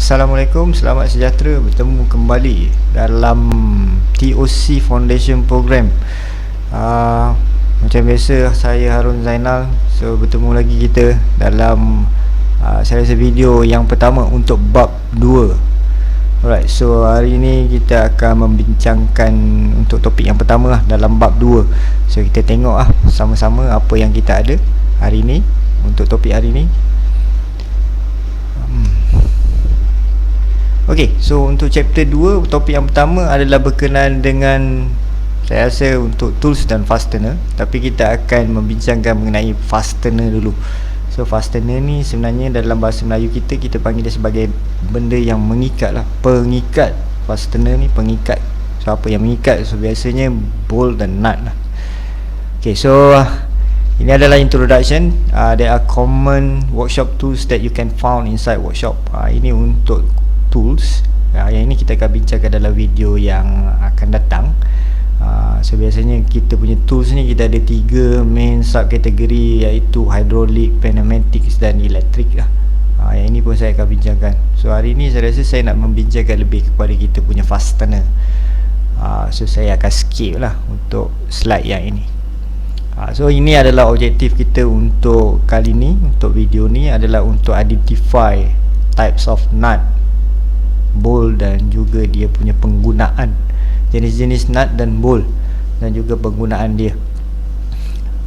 Assalamualaikum, selamat sejahtera, bertemu kembali dalam TOC Foundation Program. Macam biasa, saya Harun Zainal. So bertemu lagi kita dalam saya rasa video yang pertama untuk bab 2. Alright, so hari ini kita akan membincangkan untuk topik yang pertama lah dalam bab 2. So kita tengok sama-sama apa yang kita ada hari ini untuk topik hari ini. Okey, so untuk chapter 2, topik yang pertama adalah berkenaan dengan, saya rasa, untuk tools dan fastener. Tapi kita akan membincangkan mengenai fastener dulu. So fastener ni sebenarnya dalam bahasa Melayu kita panggil dia sebagai benda yang mengikat lah. Pengikat. Fastener ni pengikat. So apa yang mengikat? So biasanya bolt dan nut lah. Okay, so ini adalah introduction. There are common workshop tools that you can found inside workshop. Ini untuk tools. Yang ini kita akan bincangkan dalam video yang akan datang. So biasanya kita punya tools ni kita ada 3 main subkategori, iaitu hydraulic, pneumatics dan elektrik lah. Yang ini pun saya akan bincangkan. So hari ini saya rasa saya nak membincangkan lebih kepada kita punya fastener. So saya akan skip lah untuk slide yang ini. So ini adalah objektif kita untuk kali ni, untuk video ni adalah untuk identify types of nut, bolt dan juga dia punya penggunaan, jenis-jenis nut dan bolt dan juga penggunaan dia.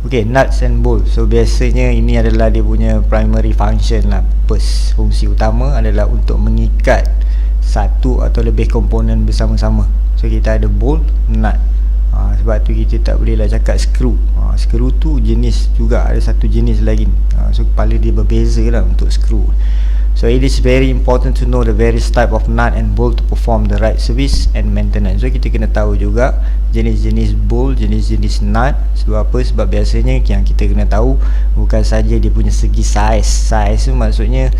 Okay, nuts and bolt. So biasanya ini adalah dia punya primary function lah. Purpose, fungsi utama adalah untuk mengikat satu atau lebih komponen bersama-sama. So kita ada bolt, nut. Sebab tu kita tak boleh lah cakap screw. Screw tu jenis juga, ada satu jenis lagi. So kepala dia berbeza lah untuk screw. So it is very important to know the various type of nut and bolt to perform the right service and maintenance. So kita kena tahu juga jenis-jenis bolt, jenis-jenis nut. Sebab apa? Sebab biasanya yang kita kena tahu bukan saja dia punya segi size. Size tu maksudnya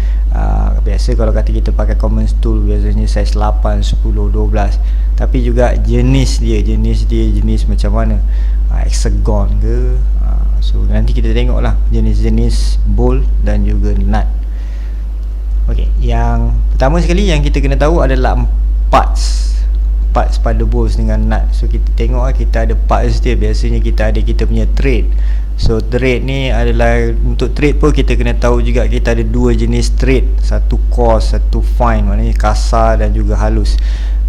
biasa kalau kata kita pakai common tool biasanya size 8, 10, 12. Tapi juga jenis macam mana, hexagon ke. So nanti kita tengok lah jenis-jenis bolt dan juga nut. Okey, yang pertama sekali yang kita kena tahu adalah parts pada bolts dengan nut. So kita tengok kita ada parts dia. Biasanya kita punya thread. So thread ni adalah, untuk thread pun kita kena tahu juga kita ada 2 jenis thread, satu coarse, satu fine, maknanya kasar dan juga halus.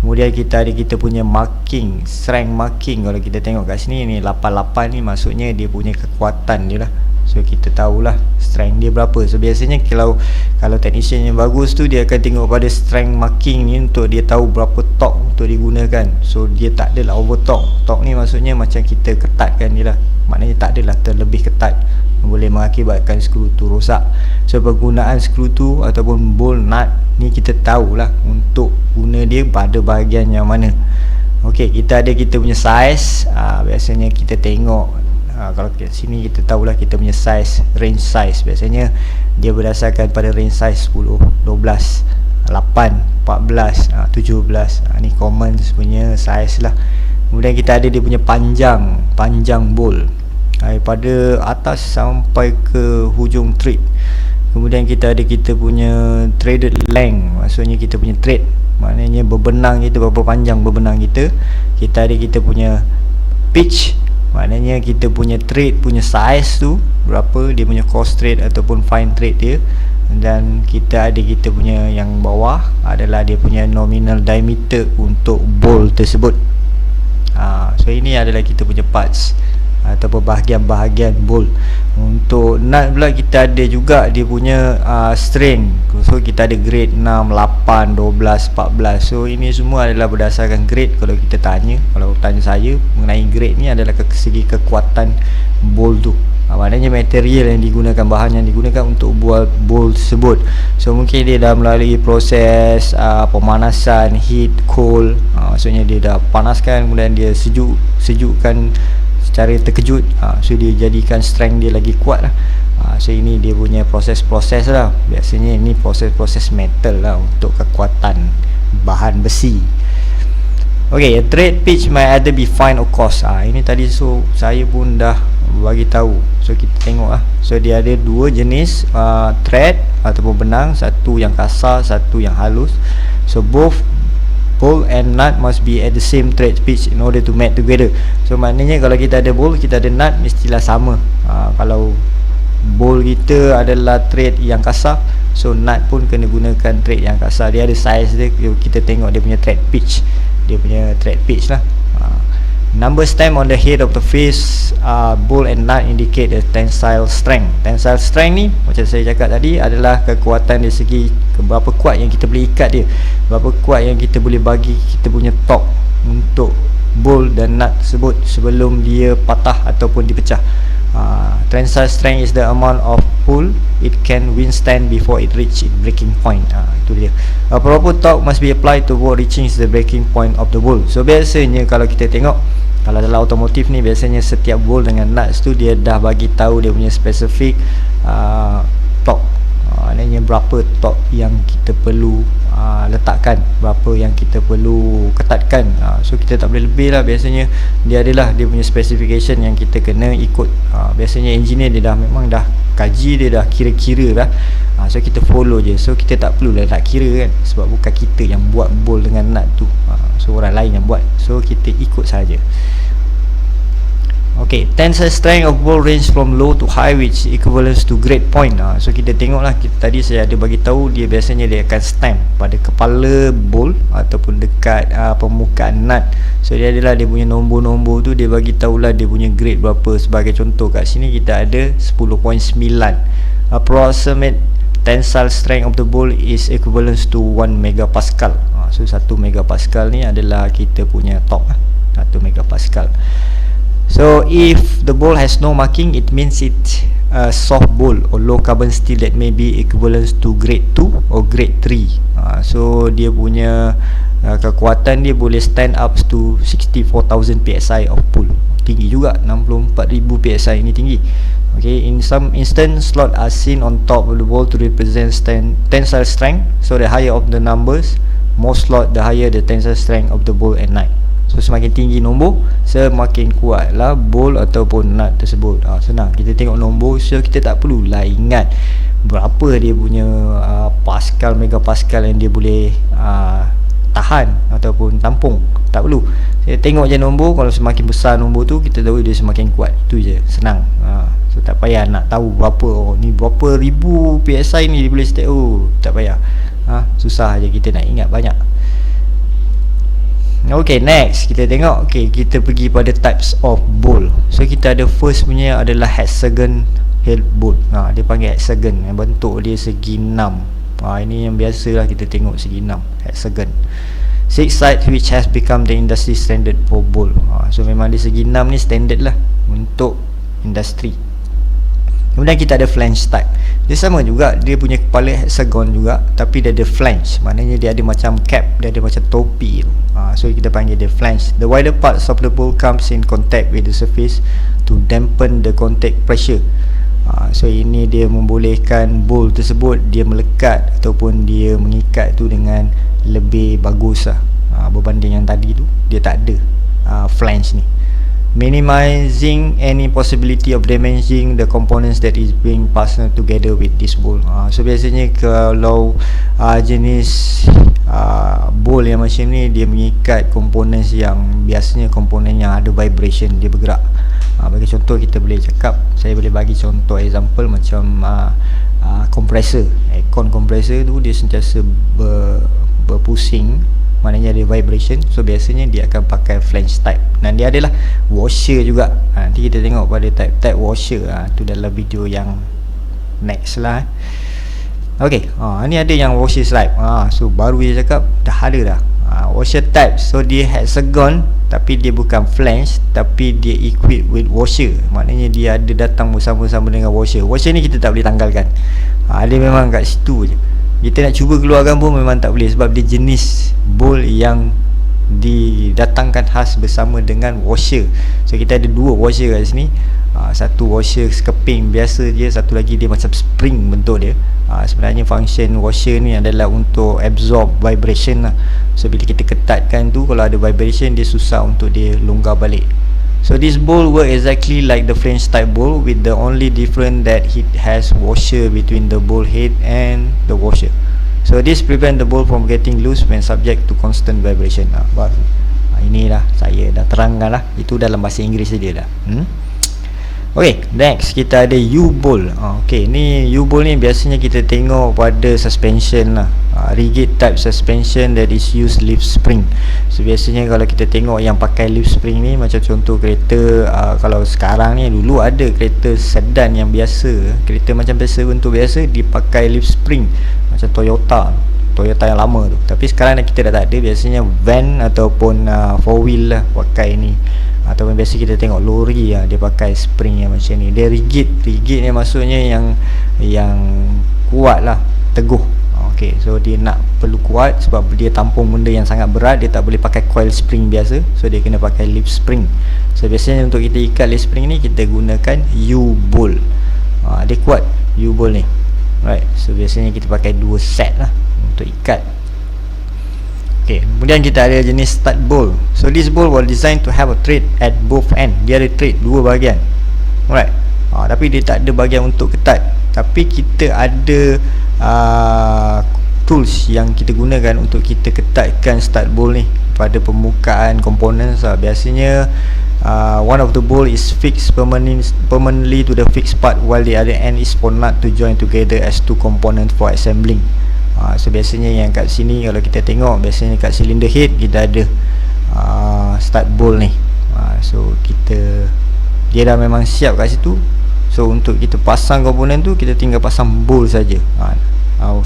Kemudian kita punya marking, strength marking. Kalau kita tengok kat sini ni 88 ni maksudnya dia punya kekuatan dia lah. So kita tahulah strength dia berapa. So biasanya kalau technician yang bagus tu, dia akan tengok pada strength marking ni untuk dia tahu berapa torque untuk digunakan. So dia tak adalah over torque. Torque ni maksudnya macam kita ketatkan dia lah. Maknanya tak adalah terlebih ketat, boleh mengakibatkan skru tu rosak. So penggunaan skru tu ataupun bolt, nut ni kita tahulah untuk guna dia pada bahagian yang mana. Okey, kita punya size. Biasanya kita tengok, kalau kat sini kita tahulah kita punya size, range size. Biasanya dia berdasarkan pada range size 10, 12, 8, 14, 17. Ni common punya size lah. Kemudian kita ada dia punya panjang bolt daripada atas sampai ke hujung thread. Kemudian kita punya threaded length, maksudnya kita punya thread, maknanya berbenang kita, berapa panjang berbenang kita. Kita punya pitch, maknanya kita punya thread punya size tu berapa, dia punya coarse thread ataupun fine thread dia. Dan kita punya yang bawah adalah dia punya nominal diameter untuk bolt tersebut. So ini adalah kita punya parts ataupun bahagian-bahagian bolt. Untuk nut pula kita ada juga dia punya strength. So kita ada grade 6, 8, 12, 14. So ini semua adalah berdasarkan grade. Kalau tanya saya mengenai grade ni adalah segi kekuatan bolt tu. Maknanya material yang digunakan, bahan yang digunakan untuk buat bolt tersebut. So mungkin dia dah melalui proses pemanasan, heat, cold. Maksudnya dia dah panaskan, kemudian dia sejukkan secara terkejut. So dia jadikan strength dia lagi kuat lah. So ini dia punya proses-proses lah. Biasanya ini proses-proses metal lah untuk kekuatan bahan besi. Okay, thread pitch might either be fine or coarse. Ini tadi so saya pun dah bagi tahu. So kita tengok lah. So dia ada 2 jenis thread. ataupun benang, satu yang kasar, satu yang halus. So both bolt and nut must be at the same thread pitch in order to match together. So maknanya kalau kita ada bolt, kita ada nut, mestilah sama. Kalau bolt kita adalah thread yang kasar, so nut pun kena gunakan thread yang kasar. Dia ada size dia, kita tengok dia punya thread pitch, lah. Number stamp on the head of the face bolt and nut indicate the tensile strength. Tensile strength ni macam saya cakap tadi adalah kekuatan dari segi berapa kuat yang kita boleh ikat dia, berapa kuat yang kita boleh bagi kita punya torque untuk bolt dan nut tersebut sebelum dia patah ataupun dipecah. Tensile strength is the amount of pull it can withstand before it reach its breaking point. Itu dia. A proper torque must be applied to bolt reaching the breaking point of the bolt. So biasanya kalau kita tengok, kalau dalam otomotif ni, biasanya setiap bolt dengan nuts tu dia dah bagi tahu dia punya spesifik torque. Maknanya berapa torque yang kita perlu letakkan, berapa yang kita perlu ketatkan. So kita tak boleh lebih lah. Biasanya dia adalah dia punya specification yang kita kena ikut. Biasanya engineer dia dah memang dah kaji, dia dah kira-kira dah. So kita follow je. So kita tak perlulah nak kira kan, sebab bukan kita yang buat bolt dengan nut tu. So orang lain yang buat. So kita ikut saja. Okay, tensile strength of bolt range from low to high, which equivalents to grade point. So kita tengoklah, tadi saya ada bagi tahu dia biasanya dia akan stamp pada kepala bolt ataupun dekat permukaan nut. So dia adalah dia punya nombor-nombor tu, dia bagi tahulah dia punya grade berapa. Sebagai contoh kat sini kita ada 10.9. Approximate tensile strength of the bolt is equivalent to 1 megapascal. So 1 megapascal ni adalah kita punya torque, 1 megapascal. So if the bolt has no marking, it means it's a soft bolt or low carbon steel that may be equivalent to grade 2 or grade 3. So dia punya kekuatan dia boleh stand up to 64,000 psi of pull. Tinggi juga, 64,000 psi ini tinggi. Okay, in some instance slot are seen on top of the bolt to represent tensile strength. So the higher of the numbers, more slot, the higher the tensile strength of the bolt and nut. So semakin tinggi nombor, semakin kuatlah bolt ataupun nut tersebut. Senang, kita tengok nombor. So kita tak perlulah ingat berapa dia punya pascal, megapascal yang dia boleh tahan ataupun tampung. Tak perlu. Saya tengok je nombor. Kalau semakin besar nombor tu, kita tahu dia semakin kuat. Itu je, senang. So tak payah nak tahu berapa, ni berapa ribu PSI ni dia boleh stay. Tak payah. Susah je kita nak ingat banyak. Okay, next kita tengok. Okay, kita pergi pada types of bolt. So kita ada first punya adalah hexagon head bolt. Dia panggil hexagon, yang bentuk dia segi 6. Ini yang biasalah kita tengok, segi 6, hexagon. 6 sides which has become the industry standard for bolt. So memang dia segi 6 ni standard lah untuk industri. Kemudian kita ada flange type. Dia sama juga, dia punya kepala hexagon juga, tapi dia ada flange. Maknanya dia ada macam cap, dia ada macam topi tu. So kita panggil dia flange. The wider parts of the bolt comes in contact with the surface to dampen the contact pressure. So ini dia membolehkan bolt tersebut dia melekat ataupun dia mengikat tu dengan lebih bagus lah. Berbanding yang tadi tu, dia tak ada flange ni. Minimizing any possibility of damaging the components that is being fastened together with this bolt. So biasanya kalau jenis bolt yang macam ni, dia mengikat komponen yang biasanya komponen yang ada vibration, dia bergerak. Bagi contoh, kita boleh cakap, saya boleh bagi contoh example macam kompresor, aircon kompresor tu dia sentiasa berpusing, maknanya ada vibration. So biasanya dia akan pakai flange type, dan dia adalah washer juga. Nanti kita tengok pada type washer, tu dalam video yang next lah. Okay, ni ada yang washer type. So baru dia cakap dah ada dah. Washer type, so dia hexagon tapi dia bukan flange, tapi dia equipped with washer. Maknanya dia ada datang bersama-sama dengan washer. Washer ni kita tak boleh tanggalkan. Dia memang kat situ je. Kita nak cuba keluarkan pun memang tak boleh, sebab dia jenis bolt yang didatangkan khas bersama dengan washer. So kita ada dua washer kat sini. Satu washer sekeping biasa je, satu lagi dia macam spring bentuk dia. Sebenarnya function washer ni adalah untuk absorb vibration lah. So bila kita ketatkan tu, kalau ada vibration, dia susah untuk dia longgar balik. So this bowl work exactly like the French type bowl, with the only difference that it has washer between the bowl head and the washer. So this prevent the bowl from getting loose when subject to constant vibration. Baru inilah saya dah terangkan lah, itu dalam bahasa Inggeris dia dah. Okay, next kita ada U-bowl. Okay, ni U-bowl ni biasanya kita tengok pada suspension lah, rigid type suspension that is use leaf spring. So biasanya kalau kita tengok yang pakai leaf spring ni, macam contoh kereta, kalau sekarang ni, dulu ada kereta sedan yang biasa, kereta macam biasa, bentuk biasa, dipakai leaf spring macam Toyota yang lama tu. Tapi sekarang kita dah tak ada, biasanya van ataupun 4-wheel lah pakai ni, ataupun biasa kita tengok lori dia pakai spring yang macam ni. Dia rigid ni maksudnya yang kuat lah, teguh. Okay, so dia nak perlu kuat sebab dia tampung benda yang sangat berat, dia tak boleh pakai coil spring biasa, so dia kena pakai leaf spring. So biasanya untuk kita ikat leaf spring ni, kita gunakan U-bowl. Dia kuat U-bowl ni, right? So biasanya kita pakai 2 set lah untuk ikat. Okay, kemudian kita ada jenis stud bowl. So this bowl was designed to have a thread at both end. Dia ada thread 2 bahagian, alright. Tapi dia tak ada bahagian untuk ketat. Tapi kita ada tools yang kita gunakan untuk kita ketatkan stud bowl ni pada permukaan components lah. Biasanya one of the bowl is fixed permanently to the fixed part, while the other end is for nut to join together as 2 components for assembling. So biasanya yang kat sini, kalau kita tengok, biasanya kat cylinder head kita ada stud bowl ni. So dia dah memang siap kat situ. So untuk kita pasang komponen tu, kita tinggal pasang bowl saja.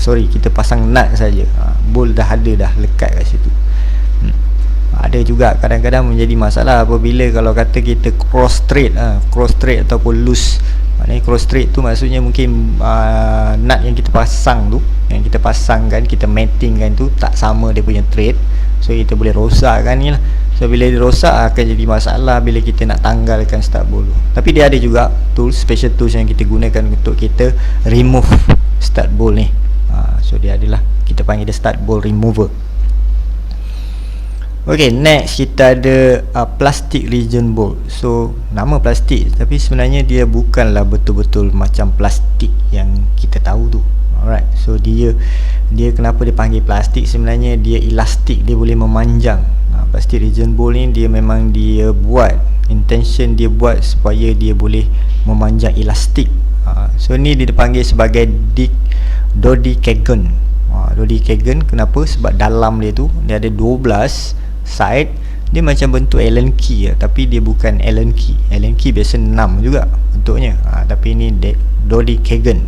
Kita pasang nut saja. Bowl dah ada, dah lekat kat situ. Ada juga kadang-kadang menjadi masalah apabila kalau kata kita cross thread ataupun loose. Maknanya cross thread tu maksudnya mungkin nut yang kita pasang tu, yang kita pasangkan, kita mattingkan tu tak sama dia punya thread. So kita boleh rosakkan ni lah. So bila dia rosak, akan jadi masalah bila kita nak tanggalkan stud bowl tu. Tapi dia ada juga tools, special tools yang kita gunakan untuk kita remove stud bowl ni. So dia adalah, kita panggil dia stud bowl remover. Okay, next kita ada plastic region bowl. So nama plastik, tapi sebenarnya dia bukanlah betul-betul macam plastik yang kita tahu tu. Alright, so dia kenapa dipanggil plastik, sebenarnya dia elastik, dia boleh memanjang. Plastic region bowl ni dia memang intention dia buat supaya dia boleh memanjang elastik. So ni dia dipanggil sebagai dodecagon. Dodecagon kenapa? Sebab dalam dia tu dia ada 12 side. Dia macam bentuk Allen key tapi dia bukan Allen key. Allen key biasa 6 juga bentuknya. Tapi ni dodecagon.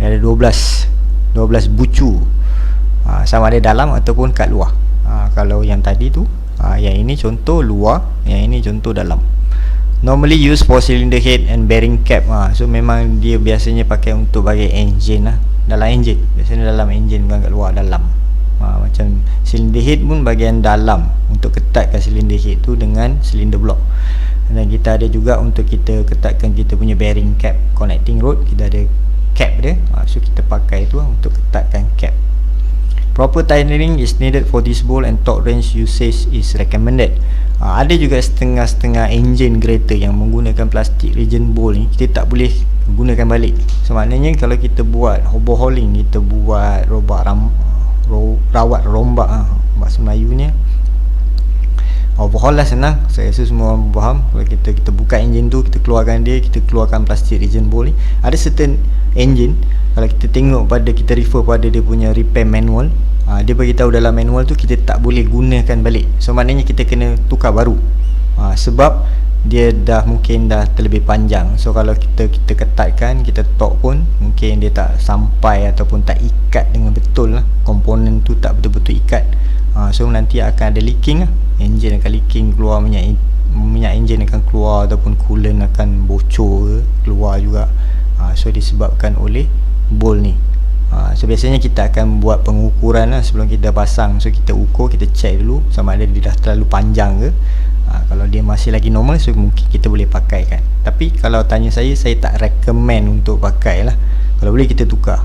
Dia ada 12 bucu. Sama ada dalam ataupun kat luar. Kalau yang tadi tu, yang ini contoh luar, yang ini contoh dalam. Normally used for cylinder head and bearing cap. So memang dia biasanya pakai untuk bagi engine lah, dalam engine. Biasanya dalam engine, bukan kat luar, dalam. Macam cylinder head pun bahagian dalam, untuk ketatkan cylinder head tu dengan cylinder block. Dan kita ada juga untuk kita ketatkan kita punya bearing cap, connecting rod, kita ada cap dia. So kita pakai tu untuk ketatkan cap. Proper tightening is needed for this bowl and torque range usage is recommended. Ada juga setengah-setengah engine kereta yang menggunakan plastic region bowl ni, kita tak boleh gunakan balik. So maknanya kalau kita buat overhauling, kita buat rawat rombak, bahasa Melayunya overhaul lah, senang. Saya rasa semua orang faham. Kalau kita buka engine tu, kita keluarkan dia, kita keluarkan plastic region bowl ni. Ada certain engine, kalau kita tengok pada, kita refer pada dia punya repair manual, dia beritahu dalam manual tu kita tak boleh gunakan balik. So maknanya kita kena tukar baru, sebab dia mungkin dah terlebih panjang. So kalau kita ketatkan, kita torque pun mungkin dia tak sampai ataupun tak ikat dengan betul lah, komponen tu tak betul-betul ikat. So nanti akan ada leaking lah, engine akan leaking, keluar minyak engine akan keluar, ataupun coolant akan bocor keluar juga. So disebabkan oleh bowl ni. So biasanya kita akan buat pengukuran lah sebelum kita pasang. So kita ukur, kita check dulu sama ada dia dah terlalu panjang ke. Kalau dia masih lagi normal, so mungkin kita boleh pakai kan. Tapi kalau tanya saya tak recommend untuk pakai lah. Kalau boleh kita tukar.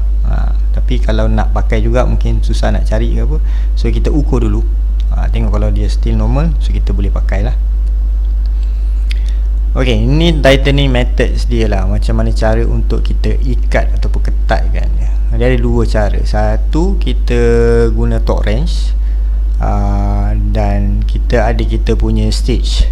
Tapi kalau nak pakai juga mungkin susah nak cari ke apa, so kita ukur dulu, tengok kalau dia still normal, so kita boleh pakai lah. Okey, ini tightening methods dia lah, macam mana cara untuk kita ikat ataupun ketatkan dia. Dia ada dua cara. Satu, kita guna torque wrench, dan kita punya stage.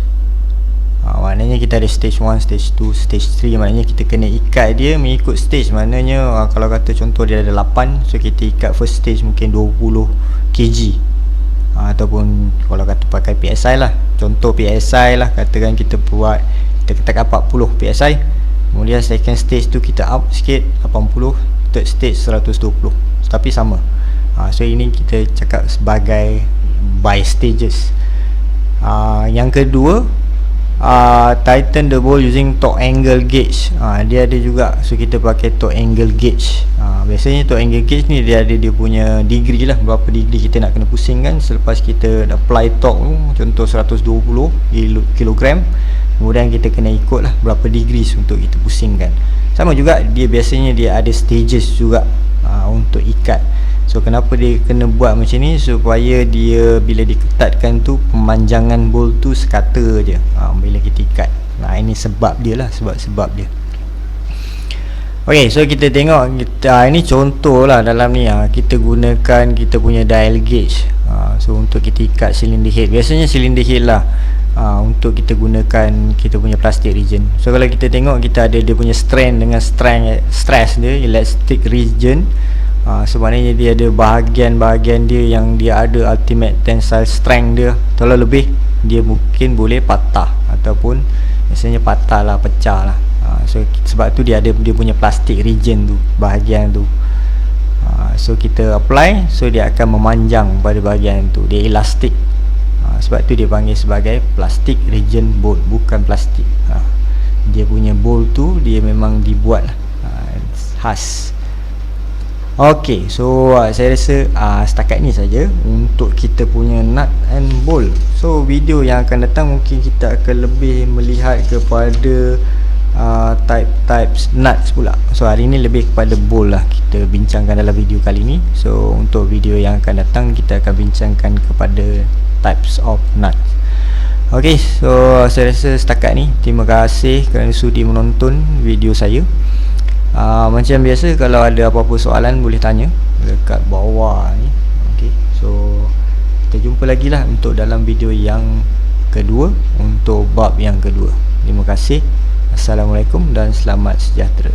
Maknanya kita ada stage 1, stage 2, stage 3. Maknanya kita kena ikat dia mengikut stage. Maknanya kalau kata contoh dia ada 8, so kita ikat first stage mungkin 20 kg, ataupun kalau kata pakai PSI lah, contoh PSI lah, katakan kita katakan 40 PSI. Kemudian second stage tu kita up sikit 80, third stage 120, tapi sama. So ini kita cakap sebagai by stages. Yang kedua, tighten the bolt using torque angle gauge. Dia ada juga, so kita pakai torque angle gauge. Biasanya torque angle gauge ni dia ada dia punya degree lah, berapa degree kita nak kena pusing kan selepas kita apply torque tu, contoh 120 kg. Kemudian kita kena ikut lah berapa degrees untuk kita pusingkan. Sama juga dia biasanya dia ada stages juga untuk ikat. So kenapa dia kena buat macam ni, supaya dia bila diketatkan tu pemanjangan bolt tu sekata je bila kita ikat. Ini sebab dia lah, sebab dia. Okey, so kita tengok ini contoh lah dalam ni. Kita gunakan kita punya dial gauge. So untuk kita ikat cylinder head, biasanya cylinder head lah, untuk kita gunakan kita punya plastic region. So kalau kita tengok, kita ada dia punya strain dengan stress dia, elastic region. Sebenarnya dia ada bahagian-bahagian dia yang dia ada ultimate tensile strength dia. Kalau lebih, dia mungkin boleh patah, ataupun biasanya patah lah, pecah lah. So sebab tu dia ada dia punya plastic region tu, bahagian tu. So kita apply, so dia akan memanjang pada bahagian tu, dia elastik. Sebab tu dia panggil sebagai plastic region bolt, bukan plastik. Dia punya bolt tu dia memang dibuat khas. Okey, so saya rasa setakat ni saja untuk kita punya nut and bolt. So video yang akan datang mungkin kita akan lebih melihat kepada types nuts pula. So hari ni lebih kepada bolt lah kita bincangkan dalam video kali ni. So untuk video yang akan datang kita akan bincangkan kepada types of nuts. Okey, so saya rasa setakat ni. Terima kasih kerana sudi menonton video saya. Macam biasa, kalau ada apa-apa soalan boleh tanya dekat bawah ni. Okey, so kita jumpa lagi lah untuk dalam video yang kedua, untuk bab yang kedua. Terima kasih. Assalamualaikum dan selamat sejahtera.